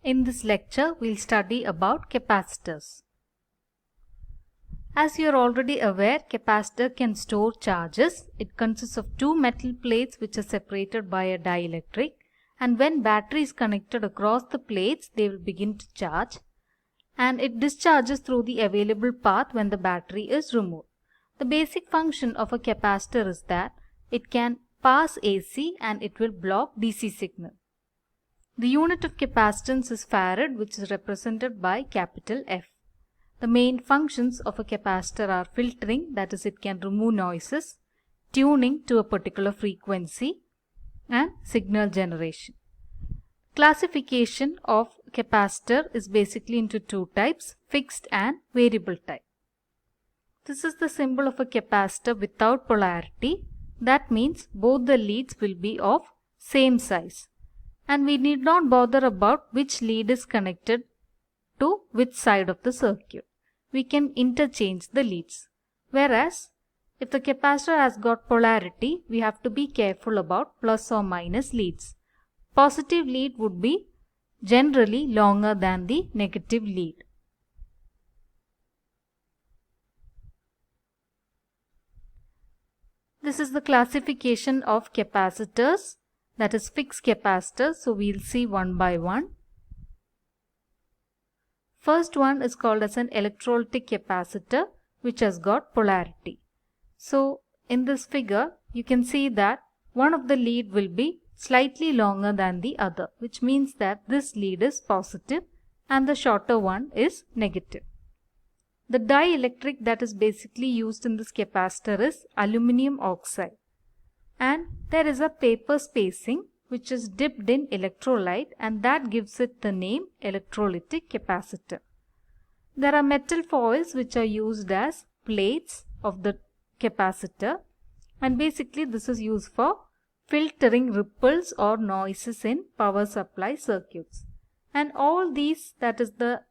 In this lecture, we'll study about capacitors. As you are already aware, capacitor can store charges. It consists of two metal plates which are separated by a dielectric, and when battery is connected across the plates, they will begin to charge, and it discharges through the available path when the battery is removed. The basic function of a capacitor is that it can pass AC and it will block DC signal. The unit of capacitance is farad, which is represented by capital F. The main functions of a capacitor are filtering, that is, it can remove noises, tuning to a particular frequency, and signal generation. Classification of capacitor is basically into two types, fixed and variable type. This is the symbol of a capacitor without polarity. That means both the leads will be of same size, and we need not bother about which lead is connected to which side of the circuit. We can interchange the leads. Whereas if the capacitor has got polarity, we have to be careful about plus or minus leads. Positive lead would be generally longer than the negative lead. This is the classification of capacitors, that is fixed capacitors. So we'll see one by one. First one is called as an electrolytic capacitor, which has got polarity. So in this figure, you can see that one of the lead will be slightly longer than the other, which means that this lead is positive and the shorter one is negative. The dielectric that is basically used in this capacitor is aluminum oxide, and there is a paper spacing which is dipped in electrolyte, and that gives it the name electrolytic capacitor. There are metal foils which are used as plates of the capacitor, and basically this is used for filtering ripples or noises in power supply circuits. And all these, that is the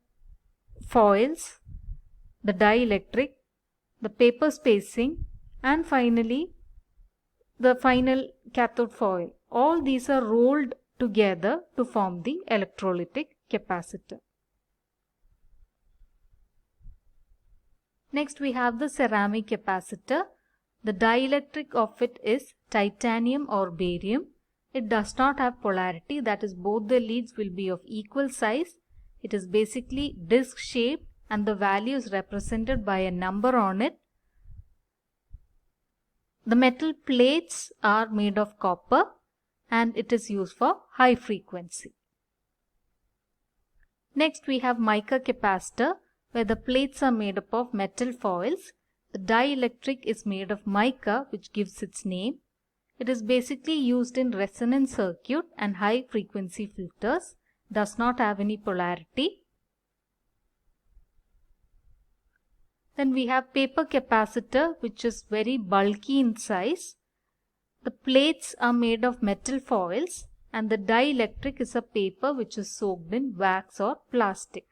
foils, the dielectric, the paper spacing, and finally the final cathode foil, all these are rolled together to form the electrolytic capacitor. Next we have the ceramic capacitor. The dielectric of it is titanium or barium. It does not have polarity, that is, both the leads will be of equal size. It is basically disc shaped and the value is represented by a number on it. The metal plates are made of copper and it is used for high frequency. Next we have mica capacitor, where the plates are made up of metal foils. The dielectric is made of mica, which gives its name. It is basically used in resonance circuit and high frequency filters. Does not have any polarity. Then we have paper capacitor, which is very bulky in size. The plates are made of metal foils and the dielectric is a paper which is soaked in wax or plastic,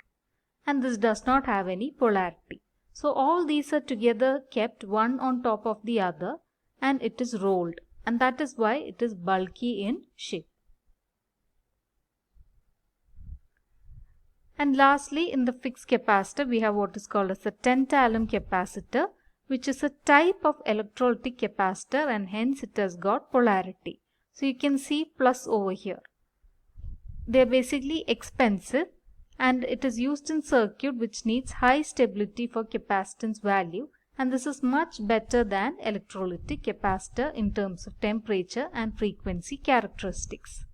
and this does not have any polarity. So all these are together kept one on top of the other and it is rolled, and that is why it is bulky in shape. And lastly, in the fixed capacitor, we have what is called as a tantalum capacitor, which is a type of electrolytic capacitor and hence it has got polarity. So you can see plus over here. They are basically expensive and it is used in circuit which needs high stability for capacitance value, and this is much better than electrolytic capacitor in terms of temperature and frequency characteristics.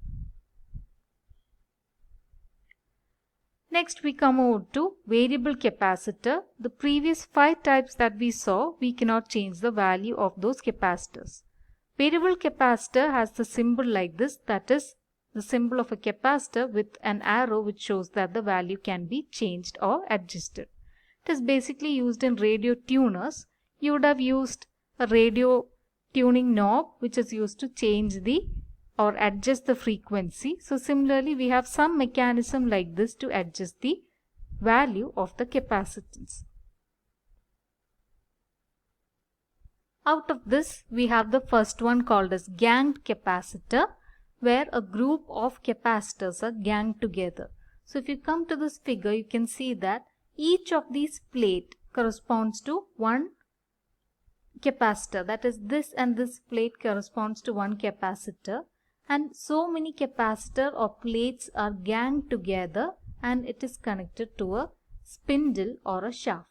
Next we come over to variable capacitor. The previous 5 types that we saw, we cannot change the value of those capacitors. Variable capacitor has the symbol like this, that is the symbol of a capacitor with an arrow which shows that the value can be changed or adjusted. It is basically used in radio tuners. You would have used a radio tuning knob which is used to change the or adjust the frequency. So similarly we have some mechanism like this to adjust the value of the capacitance. Out of this we have the first one called as ganged capacitor, where a group of capacitors are ganged together. So if you come to this figure, you can see that each of these plate corresponds to one capacitor. That is, this and this plate corresponds to one capacitor, and so many capacitor or plates are ganged together and it is connected to a spindle or a shaft.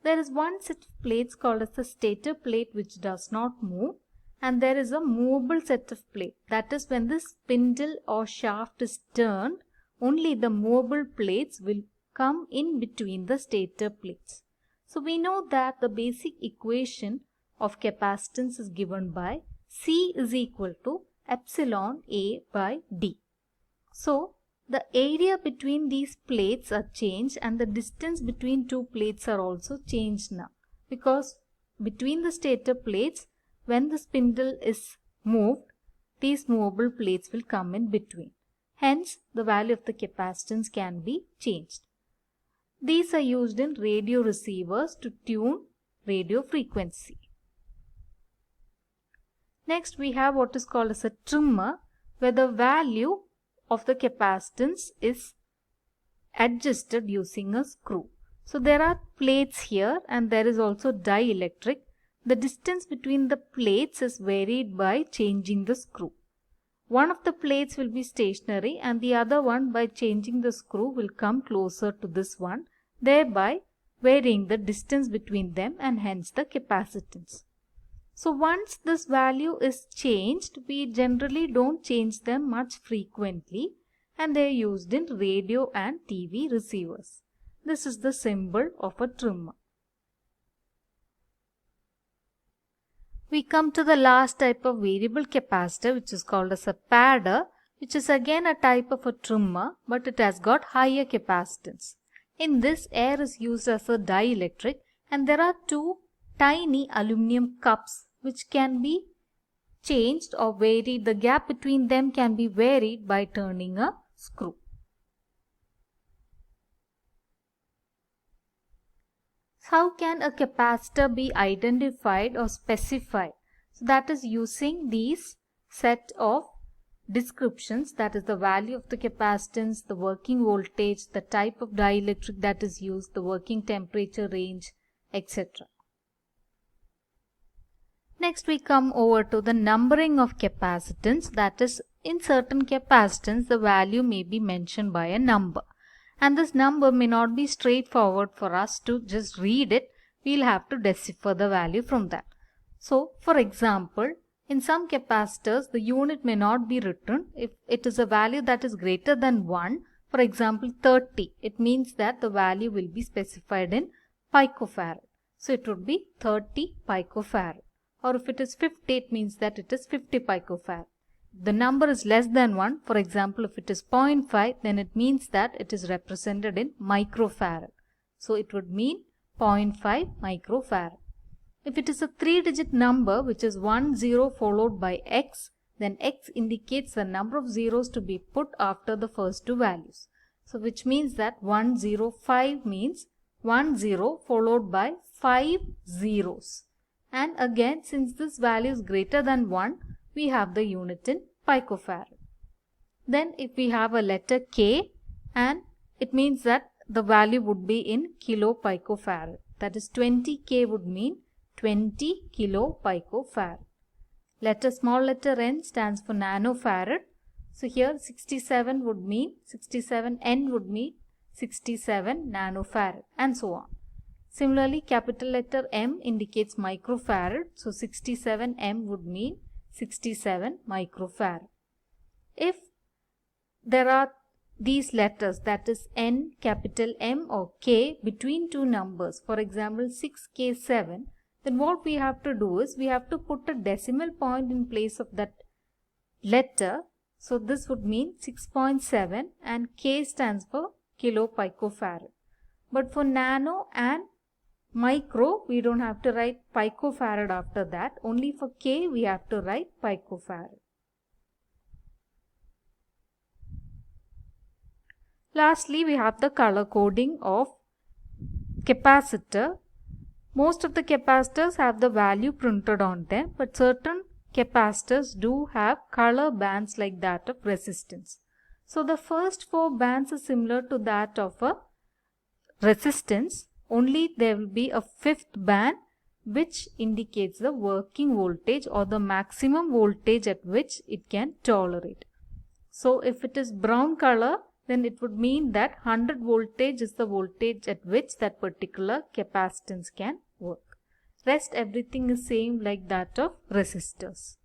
There is one set of plates called as the stator plate which does not move, and there is a movable set of plate. That is, when the spindle or shaft is turned, only the movable plates will come in between the stator plates. So we know that the basic equation of capacitance is given by C is equal to epsilon A by D. So the area between these plates are changed and the distance between two plates are also changed now, because between the stator plates, when the spindle is moved, these movable plates will come in between. Hence, the value of the capacitance can be changed. These are used in radio receivers to tune radio frequency. Next, we have what is called as a trimmer, where the value of the capacitance is adjusted using a screw. So there are plates here and there is also dielectric. The distance between the plates is varied by changing the screw. One of the plates will be stationary and the other one, by changing the screw, will come closer to this one, thereby varying the distance between them and hence the capacitance. So once this value is changed, we generally don't change them much frequently, and they are used in radio and TV receivers. This is the symbol of a trimmer. We come to the last type of variable capacitor, which is called as a padder, which is again a type of a trimmer, but it has got higher capacitance. In this, air is used as a dielectric, and there are two tiny aluminum cups which can be changed or varied. The gap between them can be varied by turning a screw. How can a capacitor be identified or specified? So that is using these set of descriptions, that is the value of the capacitance, the working voltage, the type of dielectric that is used, the working temperature range, etc. Next, we come over to the numbering of capacitance. That is, in certain capacitance, the value may be mentioned by a number. And this number may not be straightforward for us to just read it. We'll have to decipher the value from that. So, for example, in some capacitors, the unit may not be written. If it is a value that is greater than 1, for example 30, it means that the value will be specified in picofarad. So, it would be 30 picofarad. Or if it is 50, it means that it is 50 picofarad. The number is less than 1, for example, if it is 0.5, then it means that it is represented in microfarad. So it would mean 0.5 microfarad. If it is a 3-digit number, which is 10 followed by x, then x indicates the number of zeros to be put after the first two values. So which means that 105 means 10 followed by 5 zeros. And again, since this value is greater than 1, we have the unit in picofarad. Then if we have a letter K, and it means that the value would be in kilo picofarad. That is 20K would mean 20 kilo picofarad. Small letter N stands for nanofarad. So here 67 would mean 67N would mean 67 nanofarad, and so on. Similarly, capital letter M indicates microfarad. So 67M would mean 67 microfarad. If there are these letters, that is N, capital M or K, between two numbers, for example 6K7, then what we have to do is we have to put a decimal point in place of that letter. So this would mean 6.7 and K stands for kilo picofarad. But for nano and micro, we don't have to write picofarad after that. Only for K we have to write picofarad. Lastly, we have the color coding of capacitor. Most of the capacitors have the value printed on them, but certain capacitors do have color bands like that of resistance. So the first 4 bands are similar to that of a resistance, only there will be a 5th band which indicates the working voltage or the maximum voltage at which it can tolerate. So if it is brown color, then it would mean that 100 voltage is the voltage at which that particular capacitance can work. Rest everything is same like that of resistors.